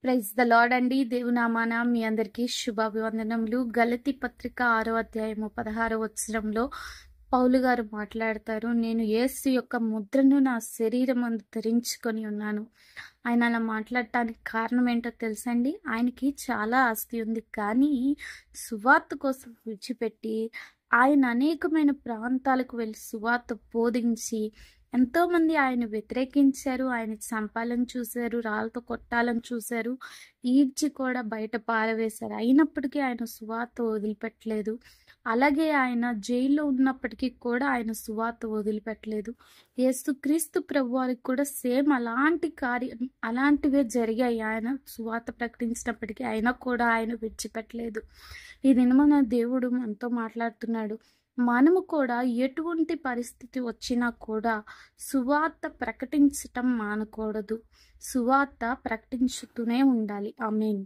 Praise the lord అండి. దేవునామాన మీ అందరికీ శుభాభివందనములు. గలతీ పత్రిక 6వ అధ్యాయము 16వ వచనంలో పౌలు గారు మాట్లాడతారు, నేను యేసు యొక్క ముద్రను నా శరీరమందు ధరించుకొని ఉన్నాను. ఆయన అలా మాట్లాడటానికి కారణం ఏంటో తెలుసండి. ఆయనకి చాలా ఆస్తి ఉంది, కానీ సువార్త కోసం విడిచిపెట్టి ఆయన అనేకమైన ప్రాంతాలకు వెళ్ళి సువార్త బోధించి ఎంతోమంది ఆయన వ్యతిరేకించారు, ఆయన చంపాలని చూశారు, రాళ్ళతో కొట్టాలని చూశారు, ఈడ్చి కూడా బయట పారవేశారు. అయినప్పటికీ ఆయన సువార్త వదిలిపెట్టలేదు. అలాగే ఆయన జైల్లో ఉన్నప్పటికీ కూడా ఆయన సువార్త వదిలిపెట్టలేదు. యేసుక్రీస్తు ప్రభువారికి కూడా సేమ్ అలాంటివే జరిగాయి. ఆయన సువార్త ప్రకటించినప్పటికీ అయినా కూడా ఆయన విడిచిపెట్టలేదు. ఈ దినమున దేవుడు మనతో మాట్లాడుతున్నాడు. మనము కూడా ఎటువంటి పరిస్థితి వచ్చినా కూడా సువార్త ప్రకటించటం మానకూడదు. సువార్త ప్రకటించుతూనే ఉండాలి. ఆమేన్.